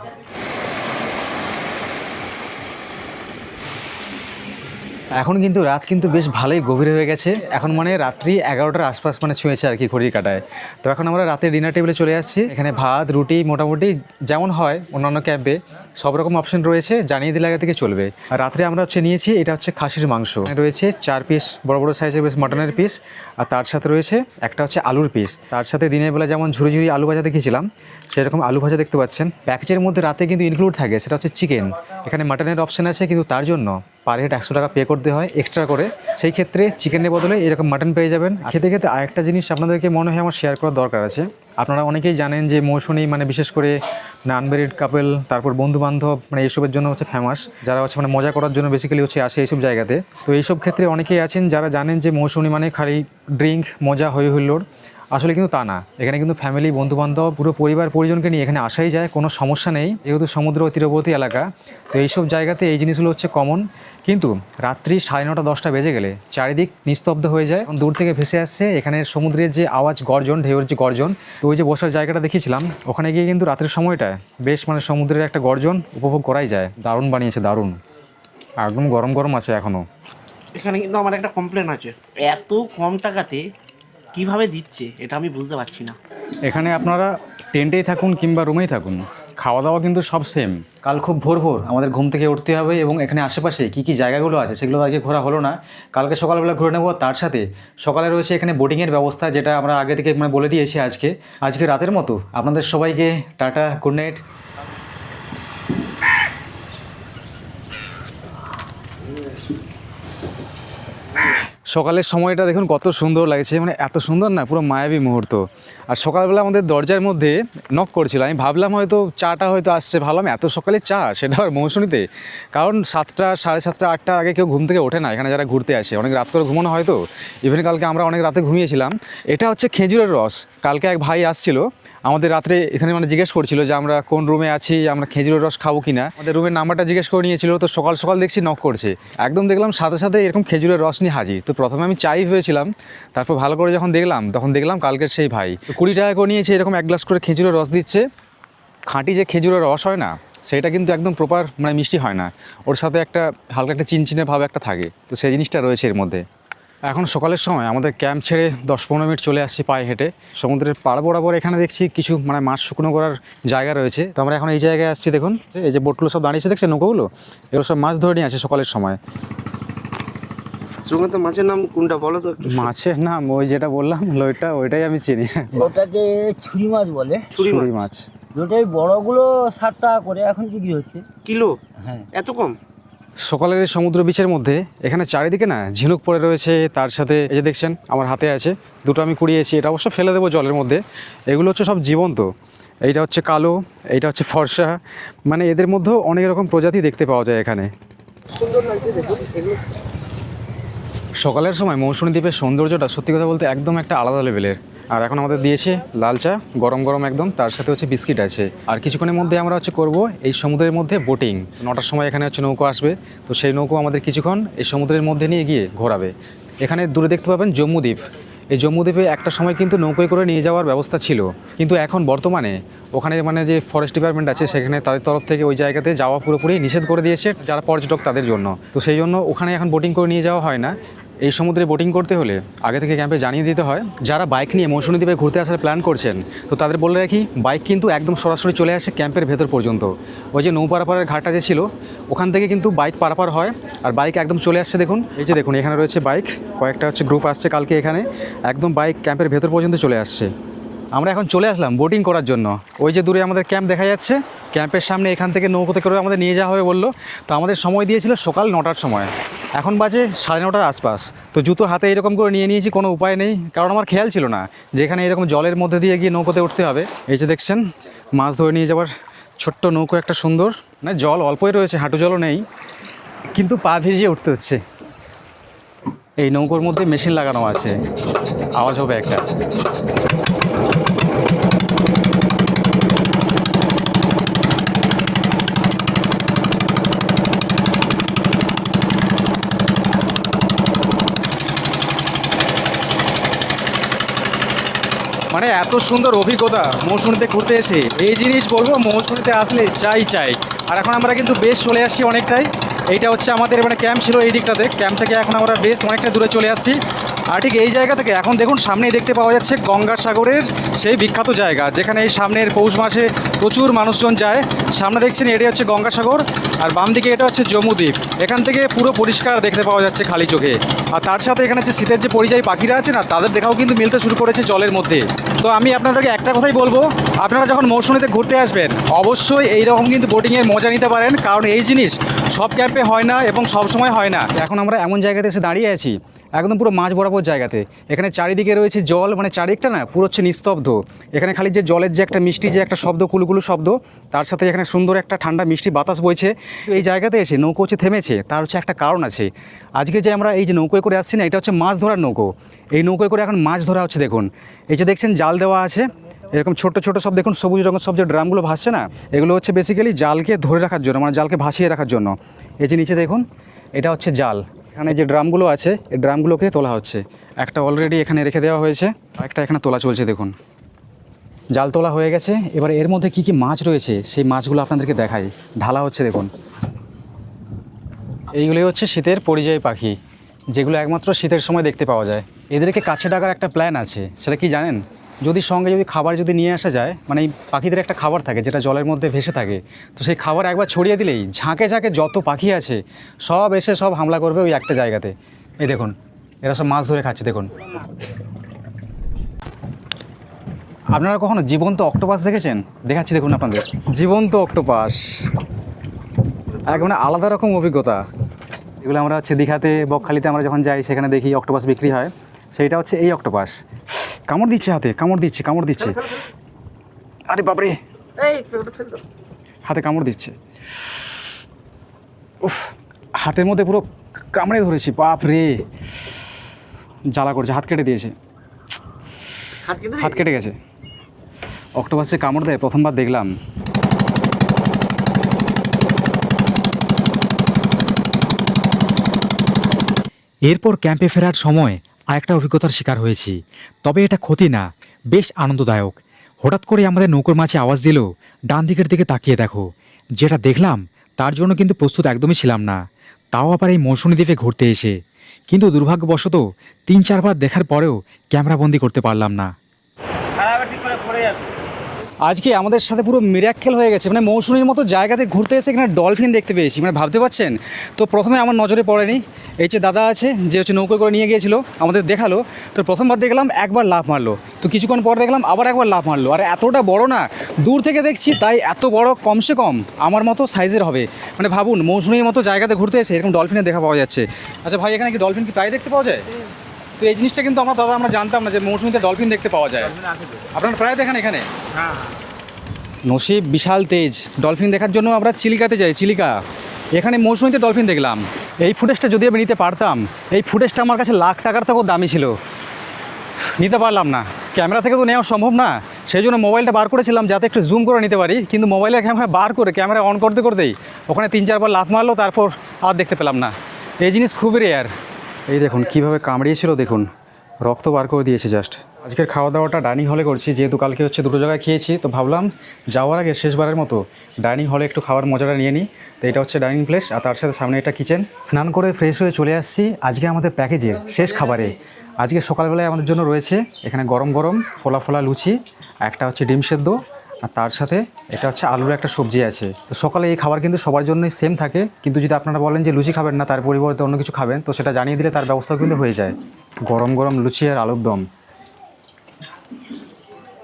এখন কিন্তু রাত কিন্তু বেশ ভালোই গভীর হয়ে গেছে। এখন মানে রাত্রি 11টার আশপাশ মানে ছুঁয়েছে আর কি ঘড়ির কাটায়। তো এখন আমরা রাতে ডিনার টেবিলে চলে আসছি। এখানে ভাত, রুটি মোটামুটি যেমন হয় অন্যান্য ক্যাম্পে সব রকম অপশন রয়েছে, জানিয়ে দিলে আগে থেকে চলবে। আর রাত্রে আমরা হচ্ছে নিয়েছি, এটা হচ্ছে খাসির মাংস। রয়েছে 4 পিস বড় বড় সাইজের বেশ মাটনের পিস, আর তার সাথে রয়েছে একটা হচ্ছে আলুর পিস। তার সাথে দিনের বেলা যেমন ঝুড়ি ঝুড়ি আলু ভাজা দেখিয়েছিলাম, সেরকম আলু ভাজা দেখতে পাচ্ছেন। প্যাকেজের মধ্যে রাতে কিন্তু ইনক্লুড থাকে, সেটা হচ্ছে চিকেন। এখানে মাটনের অপশন আছে, কিন্তু তার জন্য পার হেড 100 টাকা পে করতে হয় এক্সট্রা করে। সেই ক্ষেত্রে চিকেনের বদলে এরকম মাটন পেয়ে যাবেন। খেতে খেতে আরেকটা জিনিস আপনাদেরকে মনে হয় আমার শেয়ার করার দরকার আছে। আপনারা অনেকেই জানেন যে মৌসুমী মানে বিশেষ করে আনম্যারিড কাপল, তারপর বন্ধু বান্ধব, মানে এইসবের জন্য হচ্ছে ফেমাস। যারা হচ্ছে মানে মজা করার জন্য বেসিক্যালি হচ্ছে আসে এইসব জায়গাতে। তো এইসব ক্ষেত্রে অনেকেই আছেন যারা জানেন যে মৌসুমী মানে খালি ড্রিঙ্ক, মজা, হই হুল্লোড়। আসলে কিন্তু তা না। এখানে কিন্তু ফ্যামিলি, বন্ধুবান্ধব, পুরো পরিবার পরিজনকে নিয়ে এখানে আসাই যায়, কোনো সমস্যা নেই, যেহেতু সমুদ্র তীরবর্তী এলাকা। তো এইসব জায়গাতে এই জিনিসগুলো হচ্ছে কমন। কিন্তু রাত্রি 9:30 10টা বেজে গেলে চারিদিক নিস্তব্ধ হয়ে যায়। দূর থেকে ভেসে আসছে এখানে সমুদ্রের যে আওয়াজ, গর্জন, ঢেউয়ের যে গর্জন। তো ওই যে বসার জায়গাটা দেখিয়েছিলাম, ওখানে গিয়ে কিন্তু রাতের সময়টায় বেশ মানে সমুদ্রের একটা গর্জন উপভোগ করাই যায়। দারুণ বানিয়েছে, দারুণ, একদম গরম গরম আছে এখনও। এখানে কিন্তু আমার একটা কমপ্লেন আছে, এত কম টাকাতে কিভাবে দিচ্ছে এটা আমি বুঝতে পারছি না। এখানে আপনারা টেন্টেই থাকুন কিংবা রুমেই থাকুন, খাওয়া দাওয়া কিন্তু সব সেম। কাল খুব ভোর আমাদের ঘুম থেকে উঠতে হবে, এবং এখানে আশেপাশে কী কী জায়গাগুলো আছে সেগুলো আগে ঘোরা হলো না। কালকে সকালবেলা ঘুরে নেবো। তার সাথে সকালে রয়েছে এখানে বোটিংয়ের ব্যবস্থা, যেটা আমরা আগে থেকে মানে বলে দিয়েছি। আজকে রাতের মতো আপনাদের সবাইকে টাটা, গুড নাইট। সকালের সময়টা দেখুন কত সুন্দর লাগছে, মানে এত সুন্দর না, পুরো মায়াবী মুহূর্ত। আর সকালবেলা আমাদের দরজার মধ্যে নক করেছিল, আমি ভাবলাম হয়তো চাটা হয়তো আসছে, ভাবলাম এত সকালে চা, সেটা আর মৌসুমীতে, কারণ 7টা, 7:30, 8টার আগে কেউ ঘুম থেকে ওঠে না এখানে যারা ঘুরতে আসে, অনেক রাত করে ঘুমানো হয় তো। ইভেন কালকে আমরা অনেক রাতে ঘুমিয়েছিলাম। এটা হচ্ছে খেজুরের রস। কালকে এক ভাই আসছিল আমাদের রাত্রে এখানে, মানে জিজ্ঞেস করছিল যে আমরা কোন রুমে আছি, আমরা খেজুরের রস খাবো কিনা, আমাদের রুমের নাম্বারটা জিজ্ঞেস করে নিয়েছিল। তো সকাল সকাল দেখছি নক করছে, একদম দেখলাম সাথে সাথে এরকম খেজুরের রস নিয়ে হাজির। তো প্রথমে আমি চাই হয়েছিলাম, তারপর ভালো করে যখন দেখলাম তখন দেখলাম কালকের সেই ভাই 20 টাকা করে নিয়েছে, এরকম 1 গ্লাস করে খেজুরের রস দিচ্ছে। খাঁটি যে খেজুরের রস হয় না, সেটা কিন্তু একদম প্রপার মানে মিষ্টি হয় না, ওর সাথে একটা হালকা একটা চিনচিনে ভাব একটা থাকে, তো সেই জিনিসটা রয়েছে এর মধ্যে। এখন সকালের সময় আমাদের ক্যাম্প ছেড়ে 10-15 মিনিট চলে আসছি পায়ে হেঁটে সমুদ্রের পাড় বরাবর। এখানে দেখছি কিছু মানে মাছ শুকনো করার জায়গা রয়েছে, তো আমরা এখন এই জায়গায় আসছি। দেখুন এই যে বোটগুলো সব দাঁড়িয়েছে, দেখছে নৌকোগুলো, এগুলো সব মাছ ধরে নিয়ে আসে সকালের সময়। শ্রীকান্ত, মাছের নাম কোনটা বলো তো একটু? মাছের নাম ওই যেটা বললাম ওইটাই আমি চিনি, ওটাকে ছুরি মাছ বলে। ছুরি ছুরি মাছ। দুটোই বড়গুলো 60 টাকা করে এখন বিক্রি হচ্ছে। কিলো? হ্যাঁ। এত কম? সকালের এই সমুদ্র বিচের মধ্যে এখানে চারিদিকে না ঝিনুক পড়ে রয়েছে, তার সাথে এই যে দেখছেন আমার হাতে আছে দুটো, আমি কুড়িয়েছি, এটা অবশ্য ফেলে দেবো জলের মধ্যে। এগুলো হচ্ছে সব জীবন্ত, এইটা হচ্ছে কালো, এইটা হচ্ছে ফর্সা, মানে এদের মধ্যেও অনেক রকম প্রজাতি দেখতে পাওয়া যায় এখানে। সকালের সময় মৌসুমী দ্বীপের সৌন্দর্যটা সত্যি কথা বলতে একদম একটা আলাদা লেভেলের। আর এখন আমাদের দিয়েছে লাল চা, গরম গরম একদম, তার সাথে হচ্ছে বিস্কিট আছে। আর কিছুক্ষণের মধ্যে আমরা হচ্ছে করব এই সমুদ্রের মধ্যে বোটিং। 9টার সময় এখানে হচ্ছে নৌকো আসবে, তো সেই নৌকো আমাদের কিছুক্ষণ এই সমুদ্রের মধ্যে নিয়ে গিয়ে ঘোরাবে। এখানে দূরে দেখতে পাবেন জম্মুদ্বীপ। এই জম্মুদ্বীপে একটা সময় কিন্তু নৌকোয় করে নিয়ে যাওয়ার ব্যবস্থা ছিল, কিন্তু এখন বর্তমানে ওখানে মানে যে ফরেস্ট ডিপার্টমেন্ট আছে সেখানে তাদের তরফ থেকে ওই জায়গাতে যাওয়া পুরোপুরি নিষেধ করে দিয়েছে যারা পর্যটক তাদের জন্য। তো সেই জন্য ওখানে এখন বোটিং করে নিয়ে যাওয়া হয় না। এই সমুদ্রে বোটিং করতে হলে আগে থেকে ক্যাম্পে জানিয়ে দিতে হয়। যারা বাইক নিয়ে মৌসুমী দ্বীপে ঘুরতে আসার প্ল্যান করছেন, তো তাদের বলে রাখি, বাইক কিন্তু একদম সরাসরি চলে আসে ক্যাম্পের ভেতর পর্যন্ত। ওই যে নৌ পারাপারের ঘাটটা যে ছিল ওখান থেকে কিন্তু বাইক পারাপার হয়, আর বাইক একদম চলে আসছে। দেখুন এই যে দেখুন এখানে রয়েছে বাইক, কয়েকটা হচ্ছে গ্রুপ আসছে কালকে এখানে, একদম বাইক ক্যাম্পের ভেতর পর্যন্ত চলে আসছে। আমরা এখন চলে আসলাম বোটিং করার জন্য। ওই যে দূরে আমাদের ক্যাম্প দেখা যাচ্ছে, ক্যাম্পের সামনে এখান থেকে নৌকোতে করে আমাদের নিয়ে যাওয়া হবে বললো। তো আমাদের সময় দিয়েছিল সকাল 9টার সময়, এখন বাজে 9:30 আশপাশ। তো জুতো হাতে এরকম করে নিয়ে নিয়েছি, কোনো উপায় নেই, কারণ আমার খেয়াল ছিল না যে এখানে এরকম জলের মধ্যে দিয়ে গিয়ে নৌকোতে উঠতে হবে। এই যে দেখছেন মাছ ধরে নিয়ে যাওয়ার ছোট্ট নৌকো একটা সুন্দর, না জল অল্পই রয়েছে, হাঁটু জলও নেই, কিন্তু পা ভিজিয়ে উঠতে হচ্ছে। এই নৌকোর মধ্যে মেশিন লাগানো আছে, আওয়াজ হবে একটা। মানে এত সুন্দর অভিজ্ঞতা মৌসুমীতে ঘুরতে এসে, এই জিনিস বলবো মৌসুমীতে আসলে চাই। আর এখন আমরা কিন্তু বেশ চলে আসছি অনেকটাই। এইটা হচ্ছে আমাদের মানে ক্যাম্প ছিল এই দিকটাতে, ক্যাম্প থেকে এখন আমরা বেশ অনেকটা দূরে চলে আসছি। আর ঠিক এই জায়গা থেকে এখন দেখুন সামনেই দেখতে পাওয়া যাচ্ছে গঙ্গাসাগরের সেই বিখ্যাত জায়গা, যেখানে এই সামনের পৌষ মাসে প্রচুর মানুষজন যায়। সামনে দেখছেন এটা হচ্ছে গঙ্গাসাগর, আর বাম দিকে এটা হচ্ছে জম্মুদ্বীপ। এখান থেকে পুরো পরিষ্কার দেখতে পাওয়া যাচ্ছে খালি চোখে। আর তার সাথে এখানে যে শীতের যে পরিযায়ী পাখিরা আছে না, তাদের দেখাও কিন্তু মিলতে শুরু করেছে জলের মধ্যে। তো আমি আপনাদেরকে একটা কথাই বলবো, আপনারা যখন মৌসুমীতে ঘুরতে আসবেন অবশ্যই এইরকম কিন্তু বোটিংয়ের মজা নিতে পারেন, কারণ এই জিনিস সব ক্যাম্পে হয় না এবং সব সময় হয় না। এখন আমরা এমন জায়গাতে এসে দাঁড়িয়ে আছি একদম পুরো মাঝ বরাবর জায়গাতে, এখানে চারিদিকে রয়েছে জল, মানে চারিদিকটা না পুরো হচ্ছে নিস্তব্ধ। এখানে খালি যে জলের যে একটা মিষ্টি যে একটা শব্দ, কুলুকুলু শব্দ, তার সাথে এখানে সুন্দর একটা ঠান্ডা মিষ্টি বাতাস বইছে। এই জায়গাতে এসে নৌকো হচ্ছে থেমেছে, তার হচ্ছে একটা কারণ আছে। আজকে যে আমরা এই যে নৌকোয় করে আসছি না, এটা হচ্ছে মাছ ধরার নৌকো। এই নৌকোয় করে এখন মাছ ধরা হচ্ছে। দেখুন এই যে দেখছেন জাল দেওয়া আছে, এরকম ছোট ছোট সব দেখুন সবুজ রঙের সব যে ড্রামগুলো ভাসছে না, এগুলো হচ্ছে বেসিক্যালি জালকে ধরে রাখার জন্য, মানে জালকে ভাসিয়ে রাখার জন্য। এই যে নিচে দেখুন এটা হচ্ছে জাল, এখানে যে ড্রামগুলো আছে এই ড্রামগুলোকে তোলা হচ্ছে। একটা অলরেডি এখানে রেখে দেওয়া হয়েছে, একটা এখানে তোলা চলছে। দেখুন জাল তোলা হয়ে গেছে, এবার এর মধ্যে কি কি মাছ রয়েছে সেই মাছগুলো আপনাদেরকে দেখাই। ঢালা হচ্ছে দেখুন, এইগুলোই হচ্ছে শীতের পরিযায়ী পাখি, যেগুলো একমাত্র শীতের সময় দেখতে পাওয়া যায়। এদেরকে কাছে ডাকার একটা প্ল্যান আছে, সেটা কি জানেন? যদি সঙ্গে যদি খাবার যদি নিয়ে আসা যায়, মানে এই পাখিদের একটা খাবার থাকে যেটা জলের মধ্যে ভেসে থাকে, তো সেই খাবার একবার ছড়িয়ে দিলেই ঝাঁকে ঝাঁকে যত পাখি আছে সব এসে সব হামলা করবে ওই একটা জায়গাতে। এই দেখুন এরা সব মাছ ধরে খাচ্ছে। দেখুন আপনারা কখনো জীবন্ত অক্টোপাস দেখেছেন? দেখাচ্ছি দেখুন আপনাদের জীবন্ত অক্টোপাস, এক মানে আলাদা রকম অভিজ্ঞতা। এগুলো আমরা হচ্ছে দীঘাতে বকখালিতে আমরা যখন যাই সেখানে দেখি অক্টোপাস বিক্রি হয়, সেইটা হচ্ছে এই অক্টোপাস। কামড় দিচ্ছে হাতে, কামড় দিচ্ছে। আরে বাপরে, হাতে কামড় দিচ্ছে। উফ, হাতের মধ্যে পুরো কামড়ে ধরেছি, বাপ রে, জ্বালা করছে, হাত কেটে দিয়েছে, হাত কেটে গেছে। অক্টোপাসে কামড় দেয় প্রথমবার দেখলাম। এরপর ক্যাম্পে ফেরার সময় আরেকটা অভিজ্ঞতার শিকার হয়েছি, তবে এটা ক্ষতি না, বেশ আনন্দদায়ক। হঠাৎ করে আমাদের নৌকোর মাঝে আওয়াজ দিল, ডান দিকের দিকে তাকিয়ে দেখো। যেটা দেখলাম তার জন্য কিন্তু প্রস্তুত একদমই ছিলাম না, তাও আবার এই মৌসুমী দ্বীপে ঘুরতে এসে। কিন্তু দুর্ভাগ্যবশত 3-4 বার দেখার পরেও ক্যামেরাবন্দি করতে পারলাম না। আজকে আমাদের সাথে পুরো মিরাক্কেল হয়ে গেছে, মানে মৌসুমীর মতো জায়গাতে ঘুরতে এসে এখানে ডলফিন দেখতে পেয়েছি, মানে ভাবতে পারছেন। তো প্রথমে আমার নজরে পড়েনি, এই যে দাদা আছে যে হচ্ছে নৌকো করে নিয়ে গিয়েছিল, আমাদের দেখালো। তো প্রথমবার দেখলাম একবার লাফ মারলো, তো কিছুক্ষণ পর দেখলাম আবার একবার লাফ মারলো। আর এতটা বড় না, দূর থেকে দেখছি তাই এত বড়, কমসে কম আমার মতো সাইজের হবে। মানে ভাবুন, মৌসুমীর মতো জায়গাতে ঘুরতে এসে এরকম ডলফিনের দেখা পাওয়া যাচ্ছে। আচ্ছা ভাই, এখানে কি ডলফিন কি প্রায় দেখতে পাওয়া যায়? তো এই জিনিসটা কিন্তু আমরা জানতাম না যে মৌসুমীতে ডলফিন দেখতে পাওয়া যায়। আপনারা প্রায় দেখেন এখানে? নসিব বিশাল তেজ, ডলফিন দেখার জন্য আমরা চিলিকাতে যাই, চিলিকা। এখানে মৌসুমীতে ডলফিন দেখলাম। এই ফুটেজটা যদি আমি নিতে পারতাম, এই ফুটেজটা আমার কাছে লাখ টাকার থেকেও দামি ছিল, নিতে পারলাম না। ক্যামেরা থেকে তো নেওয়া সম্ভব না, সেই জন্য মোবাইলটা বার করেছিলাম যাতে একটু জুম করে নিতে পারি। কিন্তু মোবাইলের ক্যামেরা বার করে ক্যামেরা অন করতেই ওখানে 3-4 বার লাফ মারলো, তারপর আর দেখতে পেলাম না। এই জিনিস খুবই রেয়ার। এই দেখুন কীভাবে কামড়িয়েছিল, দেখুন রক্ত বার করে দিয়েছে জাস্ট। আজকের খাওয়া দাওয়াটা ডাইনিং হলে করছি, যেহেতু কালকে হচ্ছে দুটো জায়গায় খেয়েছি, তো ভাবলাম যাওয়ার আগে শেষবারের মতো ডাইনিং হলে একটু খাওয়ার মজাটা নিয়ে নিই। তো এটা হচ্ছে ডাইনিং প্লেস, আর তার সাথে সামনে একটা কিচেন। স্নান করে ফ্রেশ হয়ে চলে আসছি আজকে আমাদের প্যাকেজের শেষ খাবারে। আজকে সকালবেলায় আমাদের জন্য রয়েছে এখানে গরম গরম ফোলা লুচি, একটা হচ্ছে ডিম সেদ্ধ, আর তার সাথে এটা হচ্ছে আলুর একটা সবজি আছে। তো সকালে এই খাবার কিন্তু সবার জন্যই সেম থাকে, কিন্তু যদি আপনারা বলেন যে লুচি খাবেন না, তার পরিবর্তে অন্য কিছু খাবেন, তো সেটা জানিয়ে দিলে তার ব্যবস্থাও কিন্তু হয়ে যায়। গরম গরম লুচি আর আলুর দম।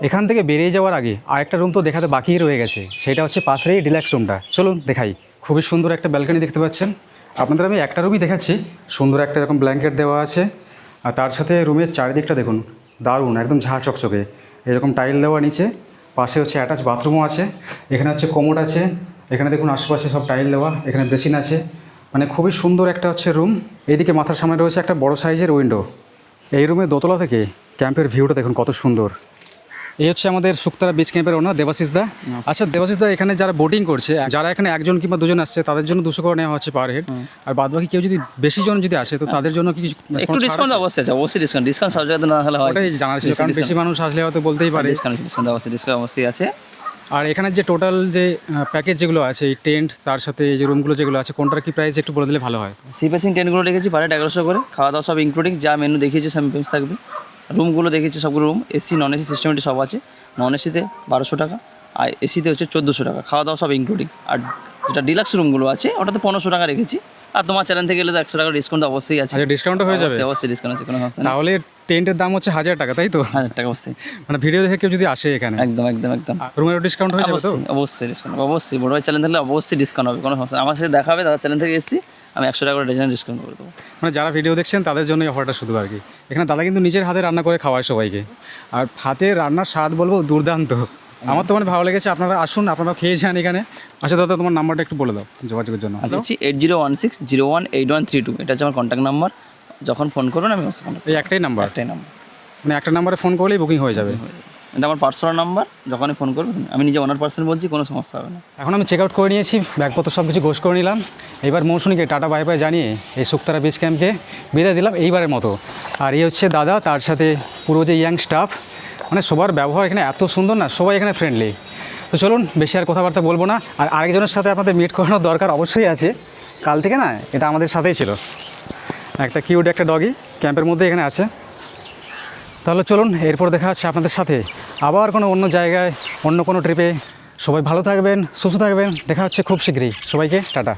এখান থেকে বেরিয়ে যাওয়ার আগে আরেকটা রুম তো দেখাতে বাকিই রয়ে গেছে, সেটা হচ্ছে পাশের এই ডিলাক্স রুমটা। চলুন দেখাই। খুবই সুন্দর একটা ব্যালকনি দেখতে পাচ্ছেন। আপনাদের আমি একটা রুমই দেখাচ্ছি। সুন্দর একটা এরকম ব্ল্যাঙ্কেট দেওয়া আছে, আর তার সাথে রুমের চারিদিকটা দেখুন, দারুণ, একদম ঝাঁ চকচকে। এরকম টাইল দেওয়া নিচে, পাশে হচ্ছে অ্যাটাচ বাথরুমও আছে। এখানে হচ্ছে কোমোড আছে, এখানে দেখুন আশেপাশে সব টাইল দেওয়া, এখানে বেসিন আছে। মানে খুবই সুন্দর একটা হচ্ছে রুম। এইদিকে মাথার সামনে রয়েছে একটা বড় সাইজের উইন্ডো। এই রুমের দোতলা থেকে ক্যাম্পের ভিউটা দেখুন কত সুন্দর। এই হচ্ছে আমাদের শুকতারা বিচ ক্যাম্পের ওনার দেবাশিস দা। আচ্ছা দেবাশিস দা, এখানে যারা বোটিং করছে, যারা এখানে 1 কিংবা 2 আসছে, তাদের জন্য 200 করে নেওয়া হচ্ছে পার হেড। আর বাদ বাকি কেউ যদি বেশি জন যদি আসে, তো তাদের জন্য কি একটু ডিসকাউন্ট অবশ্যই আছে, অবশ্যই ডিসকাউন্ট সব জায়গাতে না হলে হয়। ওটাই জানার ছিল, কারণ বেশি মানুষ আসলে হয়তো বলতেই পারে। ডিসকাউন্ট অবশ্যই আছে। আর এখানে যে টোটাল যে প্যাকেজ যেগুলো আছে, এই টেন্ট, তার সাথে এই যে রুমগুলো যেগুলো আছে, কোনটার কি প্রাইস একটু বলে দিলে ভালো হয়। সি পেসিং টেন্টগুলো রেখেছি পার হেড 1100 করে, খাওয়া দাওয়া সব ইনক্লুডিং, যা মেনু দেখিয়েছি সব থাকবে। রুমগুলো দেখেছি সবগুলো room AC non AC systematic সব আছে। নন এসিতে 1200 টাকা, আর এসিতে হচ্ছে 1400 টাকা, খাওয়া দাওয়া সব ইনক্লুডিং। আর যেটা ডিলাক্স রুমগুলো আছে ওটাতে 1500 টাকা রেখেছি। আর তোমার চ্যানেল থেকে গেলে তো 100 টাকা ডিসকাউন্ট অবশ্যই আছে। আচ্ছা, ডিসকাউন্ট হয়ে যাবে? অবশ্যই ডিসকাউন্ট আছে, কোনো সমস্যা নেই। তাহলে টেন্টের দাম হচ্ছে 1000 টাকা, তাই তো? 1000 টাকা অবশ্যই। মানে ভিডিও দেখে কেউ যদি আসে এখানে, একদম। রুমেরও ডিসকাউন্ট হয়ে যাবে তো? অবশ্যই ডিসকাউন্ট, অবশ্যই। বড় ভাই চ্যানেল থাকলে অবশ্যই ডিসকাউন্ট হবে, কোনো সমস্যা। আমার সাথে দেখা হবে, দাদা চ্যানেল থেকে এসেছি, আমি 100 টাকা করে ডিসকাউন্ট করে দেবো। মানে যারা ভিডিও দেখছেন তাদের জন্য অফারটা শুধু আর কি। এখানে দাদা কিন্তু নিজের হাতে রান্না করে খাওয়ায় সবাইকে, আর হাতে রান্নার স্বাদ বলবো দুর্দান্ত। আমার তো মানে ভালো লেগেছে। আপনারা আসুন, আপনারা খেয়ে যান এখানে। আচ্ছা দাদা, তোমার নাম্বারটা একটু বলে দাও যোগাযোগের জন্য। আচ্ছা, 8016018132, এটা হচ্ছে আমার কন্ট্যাক্ট নাম্বার। যখন ফোন করবেন আমি এই একটাই নাম্বার? একটাই নাম্বার। মানে একটা নাম্বারে ফোন করলেই বুকিং হয়ে যাবে? এটা আমার পার্সোনাল নাম্বার, যখনই ফোন করবেন, আমি নিজে ওনার পার্সন বলছি, কোনো সমস্যা হবে না। এখন আমি চেক আউট করে নিয়েছি, ব্যাগপত্র সব কিছু গোছ করে নিলাম। এবার মৌসুমীকে টাটা বাই বাই জানিয়ে এই শুকতারা বিচ ক্যাম্পকে বিদায় দিলাম এইবারের মতো। আর এই হচ্ছে দাদা, তার সাথে পুরো যে ইয়াং স্টাফ, মানে সবার ব্যবহার এখানে এত সুন্দর না, সবাই এখানে ফ্রেন্ডলি। তো চলুন, বেশি আর কথাবার্তা বলবো না। আর আরেকজনের সাথে আপনাদের মিট করানোর দরকার অবশ্যই আছে। কাল থেকে না, এটা আমাদের সাথেই ছিল, একটা কিউট একটা ডগি ক্যাম্পের মধ্যে এখানে আছে। তাহলে চলুন, এরপর দেখা হচ্ছে আপনাদের সাথে আবার কোনো অন্য জায়গায়, অন্য কোনো ট্রিপে। সবাই ভালো থাকবেন, সুস্থ থাকবেন, দেখা হচ্ছে খুব শীঘ্রই। সবাইকে টাটা।